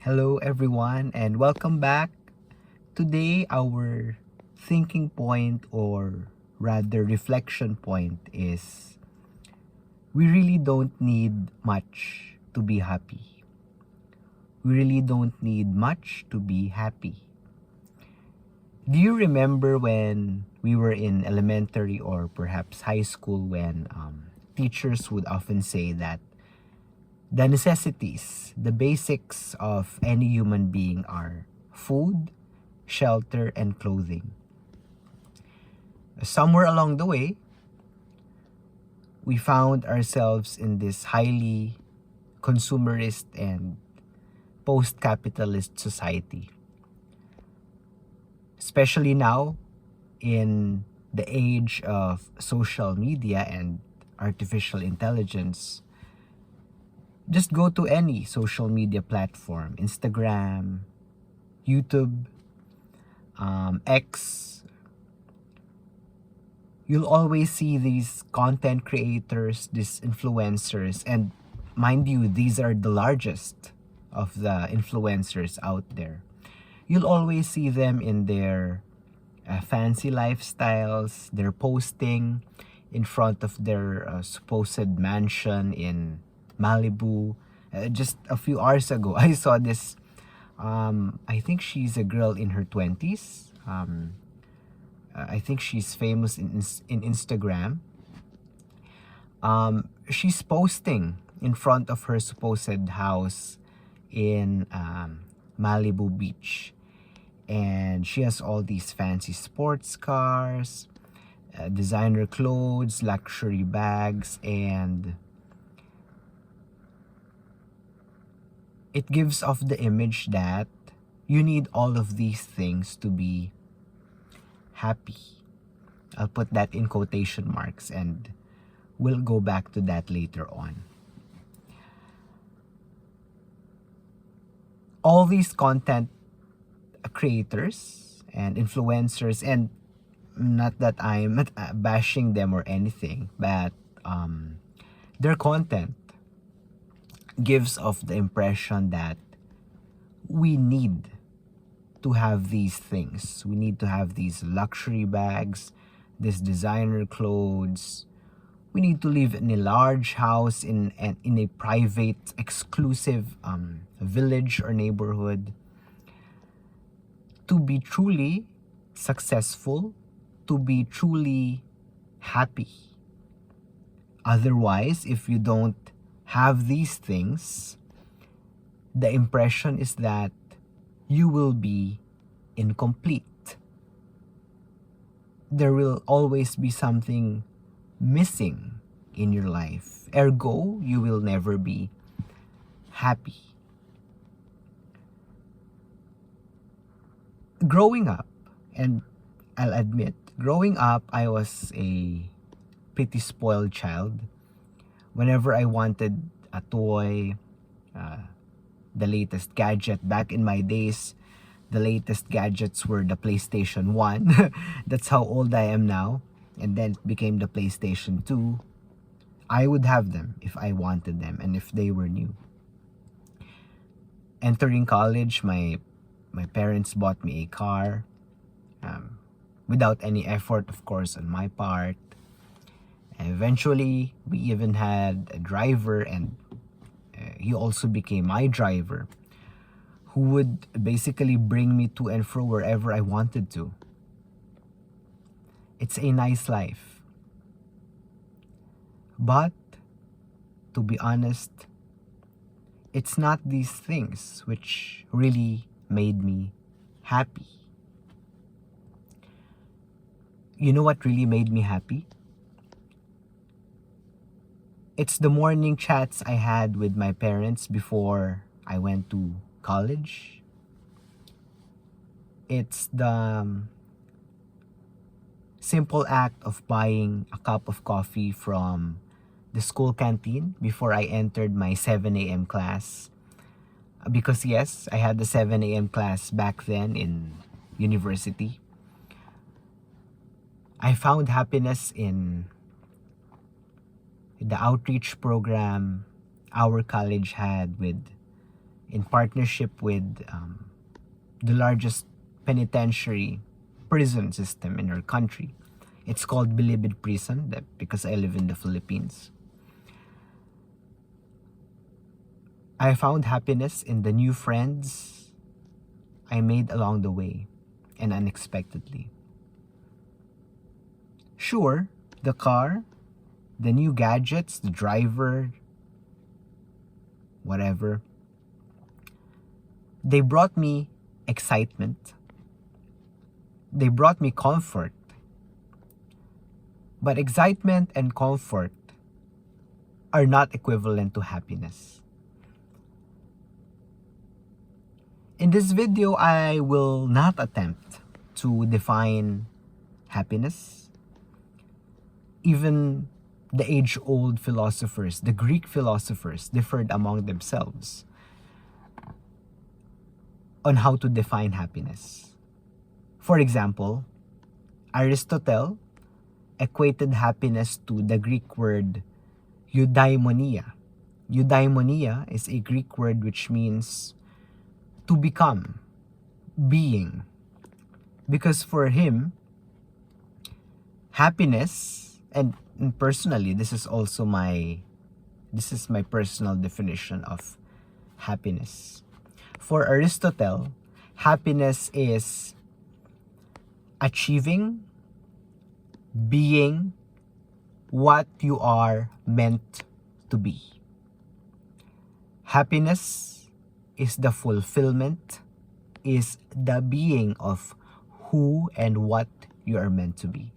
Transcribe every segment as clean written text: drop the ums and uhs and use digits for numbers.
Hello, everyone, and welcome back. Today, our thinking point, or rather, reflection point, is we really don't need much to be happy. We really don't need much to be happy. Do you remember when we were in elementary or perhaps high school when teachers would often say that the necessities, the basics of any human being are food, shelter, and clothing? Somewhere along the way, we found ourselves in this highly consumerist and post-capitalist society. Especially now, in the age of social media and artificial intelligence, just go to any social media platform, Instagram, YouTube, X. You'll always see these content creators, these influencers, and mind you, these are the largest of the influencers out there. You'll always see them in their fancy lifestyles. They're posting in front of their supposed mansion in Malibu. Just a few hours ago, I saw this. I think she's a girl in her 20s. I think she's famous in Instagram. She's posting in front of her supposed house in Malibu Beach. And she has all these fancy sports cars, designer clothes, luxury bags, and it gives off the image that you need all of these things to be happy. I'll put that in quotation marks, and we'll go back to that later on. All these content creators and influencers, and not that I'm bashing them or anything, but their content gives off the impression that we need to have these things. We need to have these luxury bags, this designer clothes. We need to live in a large house in a private, exclusive village or neighborhood to be truly successful, to be truly happy. Otherwise, if you don't have these things, the impression is that you will be incomplete. There will always be something missing in your life. Ergo, you will never be happy. Growing up, and I'll admit, growing up, I was a pretty spoiled child. Whenever I wanted a toy, the latest gadget, back in my days, the latest gadgets were the PlayStation 1. That's how old I am now. And then it became the PlayStation 2. I would have them if I wanted them and if they were new. Entering college, my parents bought me a car, without any effort, of course, on my part. And eventually, we even had a driver, and he also became my driver, who would basically bring me to and fro wherever I wanted to. It's a nice life. But, to be honest, it's not these things which really made me happy. You know what really made me happy? It's the morning chats I had with my parents before I went to college. It's the simple act of buying a cup of coffee from the school canteen before I entered my 7 a.m. class. Because yes, I had the 7 a.m. class back then in university. I found happiness in the outreach program our college had with in partnership with the largest penitentiary prison system in our country. It's called Bilibid Prison because I live in the Philippines. I found happiness in the new friends I made along the way and unexpectedly. Sure, the car, the new gadgets, the driver, whatever, they brought me excitement. They brought me comfort. But excitement and comfort are not equivalent to happiness. In this video, I will not attempt to define happiness. Even the age-old philosophers, the Greek philosophers, differed among themselves on how to define happiness. For example, Aristotle equated happiness to the Greek word eudaimonia. Eudaimonia is a Greek word which means to become, being. Because for him, happiness, and personally, this is my personal definition of happiness. For Aristotle, happiness is achieving, being what you are meant to be. Happiness is the fulfillment, is the being of who and what you are meant to be.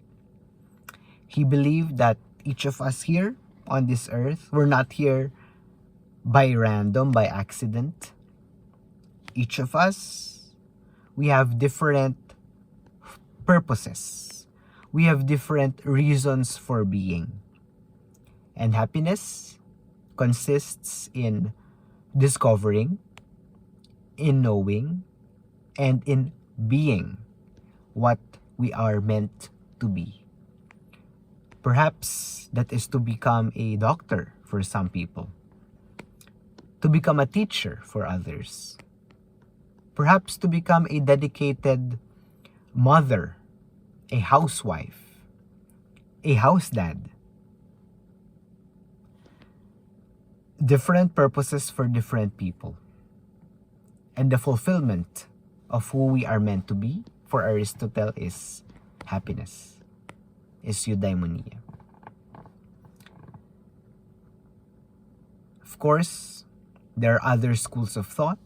He believed that each of us here on this earth, we're not here by random, by accident. Each of us, we have different purposes. We have different reasons for being. And happiness consists in discovering, in knowing, and in being what we are meant to be. Perhaps that is to become a doctor for some people, to become a teacher for others, perhaps to become a dedicated mother, a housewife, a house dad. Different purposes for different people. And the fulfillment of who we are meant to be for Aristotle is happiness, is eudaimonia. Of course, there are other schools of thought.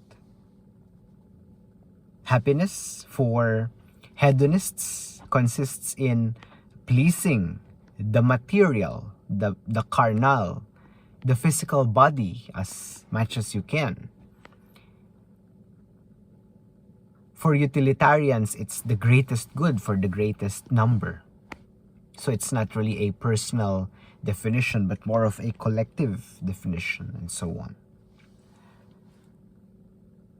Happiness for hedonists consists in pleasing the material, the carnal, the physical body as much as you can. For utilitarians, it's the greatest good for the greatest number. So it's not really a personal definition, but more of a collective definition and so on.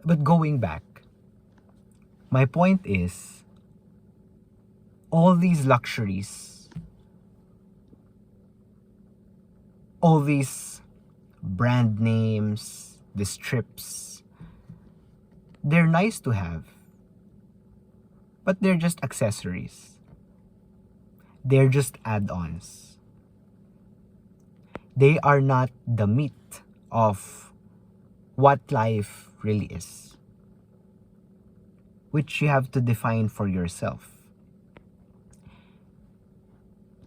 But going back, my point is, all these luxuries, all these brand names, these trips, they're nice to have, but they're just accessories. They're just add-ons. They are not the meat of what life really is, which you have to define for yourself.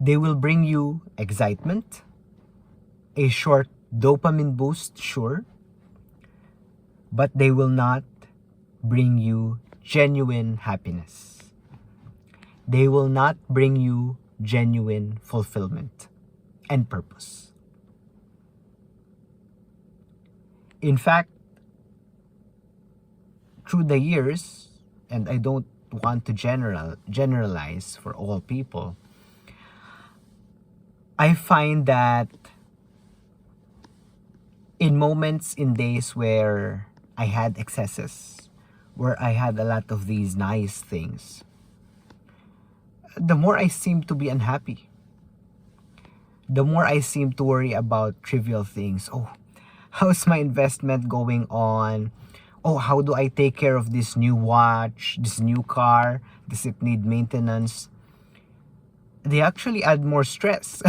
They will bring you excitement, a short dopamine boost, sure, but they will not bring you genuine happiness. They will not bring you genuine fulfillment and purpose. In fact, through the years, and I don't want to generalize for all people, I find that in moments, in days where I had excesses, where I had a lot of these nice things, the more I seem to be unhappy. The more I seem to worry about trivial things. Oh, How's my investment going on? Oh, how do I take care of this new watch, this new car? Does it need maintenance? They actually add more stress,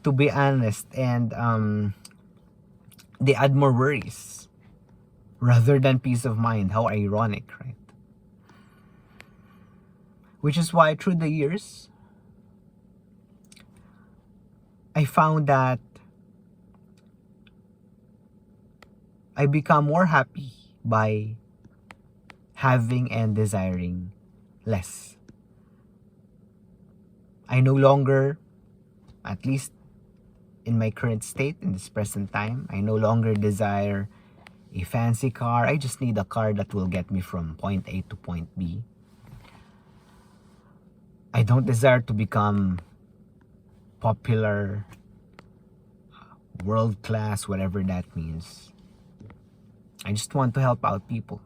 to be honest, and they add more worries rather than peace of mind. How ironic, right? Which is why through the years, I found that I become more happy by having and desiring less. I no longer, at least in my current state, in this present time, I no longer desire a fancy car. I just need a car that will get me from point A to point B. I don't desire to become popular, world class, whatever that means. I just want to help out people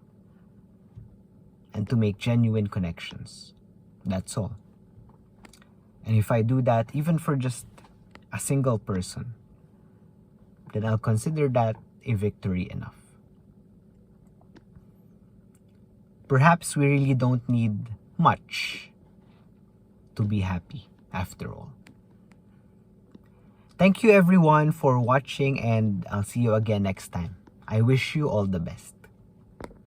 and to make genuine connections. That's all. And if I do that, even for just a single person, then I'll consider that a victory enough. Perhaps we really don't need much to be happy after all. Thank you everyone for watching, and I'll see you again next time. I wish you all the best.